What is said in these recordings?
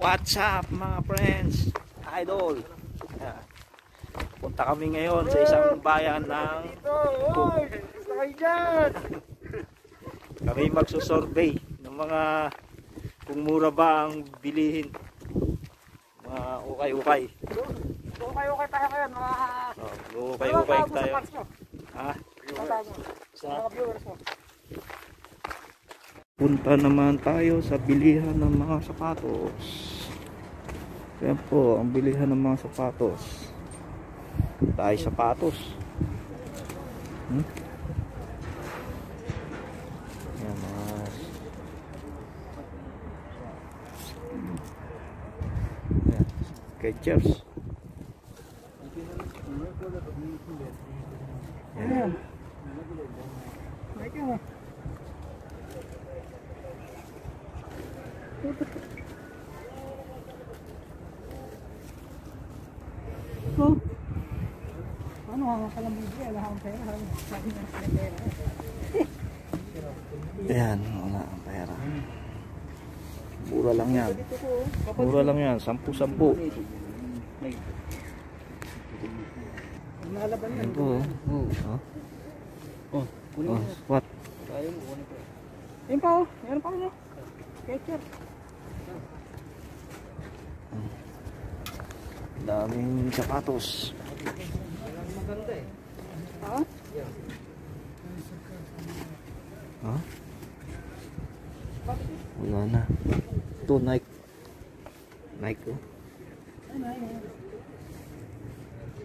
What's up mga friends, idol? Punta kami ngayon sa isang bayan ng kami magsusurvey ng mga kung mura ba ang bilihin, mga ukay-ukay. Ukay-ukay tayo ngayon, mga ukay-ukay tayo. Ha? Sa mga viewers mo. Punta naman tayo sa bilihan ng mga sapatos. Yan po ang bilihan ng mga sapatos. Tayo sapatos. Yan mga Skechers. Yan. So, ano kalang bibili, wala akong pera. Sabi nga sa pera. Ayan, wala ang pera. Mura lang yan. Mura lang yan, 10-10. Nalaban na. Ayan po. What? Ayun pa, meron pa rin. Skechers. Daming sapatos. Maganda eh. Ha? Ha? Wala na. Ito, Nike. Nike oh.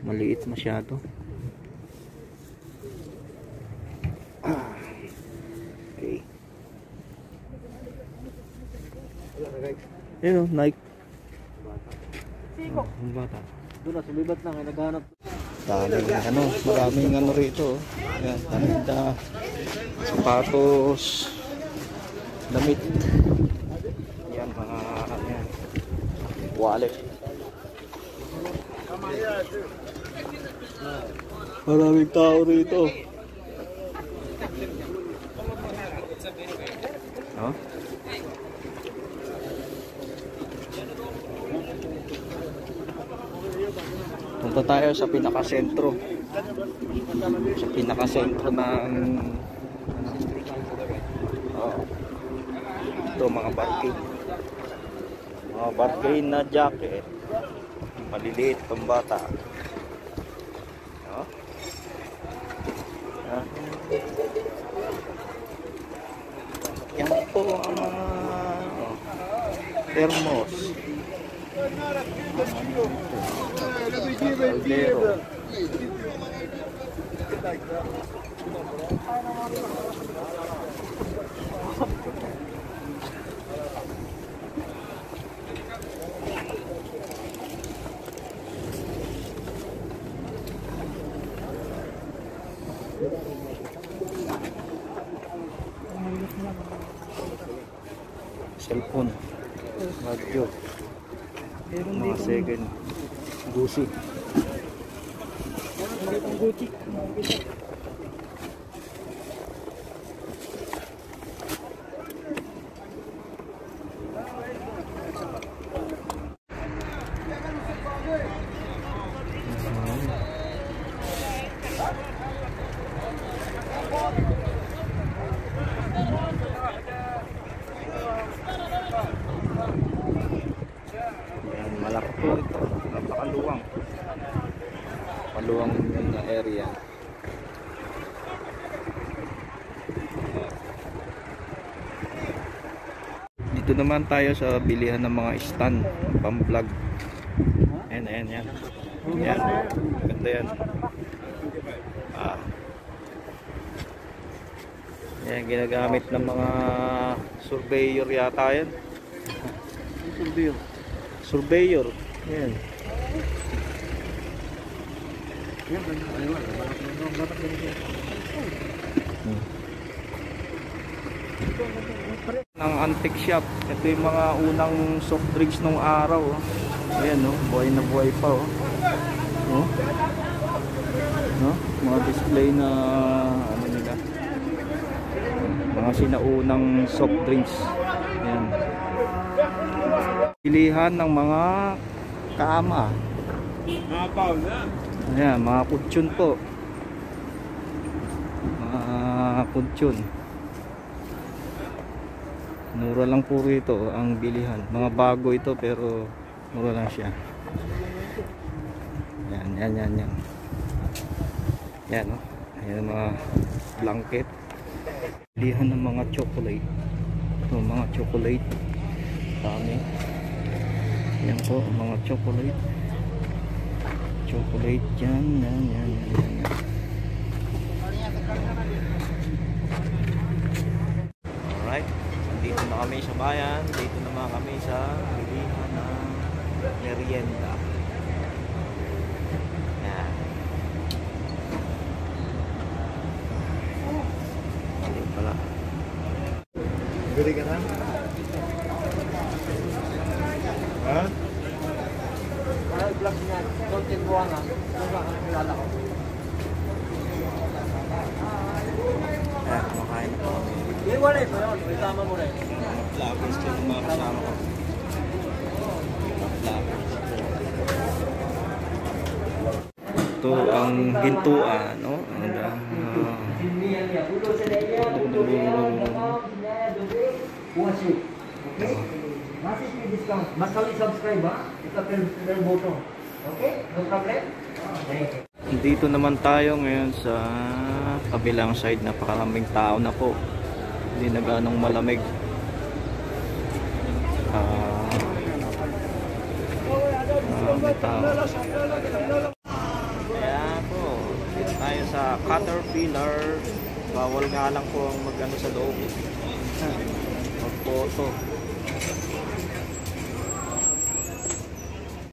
Maliit masyado. Okay. Ayun, Nike. Ang bata. Doon na, sumibat na, kaya naghanap. Maraming ano rito. Ayan, daming sapatos, damit. Yan, mga yan, wallet. Maraming tao rito. Huh? Punta tayo sa pinakasentro. Sa pinakasentro ng ito mga bargain. Mga bargain na jacket. Maliliit pang bata. Yan po ang mga thermos. Caldero. Cellphone, radio, mga second Gucci. Gucci. Yan, malaki po ito. Napakaluwang. Maluwang na area. Dito naman tayo sa bilihan ng mga stand pang vlog. Ayan. Yan. Ganda yan. Yan, ginagamit ng mga surveyor yata yan. Surveyor. Yan. Ang antique shop. Ito yung mga unang soft drinks nung araw. Ayan, buhay na buhay pa. Mga display na ano nila. Mga sinaunang soft drinks. Ayan. Bilihan ng mga kama. Ayan, mga kutsyon po. Mga kutsyon. Mura lang po rito ang bilihan. Mga bago ito pero mura lang siya. Yan. Yan, oh. Ayan ang mga blanket. Bilihan ng mga chocolate. Ito, mga chocolate. Dami. Yan po, mga chocolate. Chocolate yan. Alright. Dito na kami sa bayan. Dito naman kami sa bilihan ng merienda. Yan. Ayun pala. Bili ka na? Ha? Ay, vlog niya. Content ko nga. Kilala ko. Ayan, kumakain na po kami. Iwala ito yun. May tama mo rin. Vloggers ko yung mga kasama ko. Vloggers. Ito ang hintuan, no? Masih free discount. Mas kali subscribe ha. Ito per button. Okay? No problem? Dito naman tayo ngayon sa kabilang side. Napakaraming tao na po. Hindi na ganong malamig. May tao. Kaya po, dito tayo sa Caterpillar. Bawal nga lang po ang mag-ano sa loob. Mag-photo.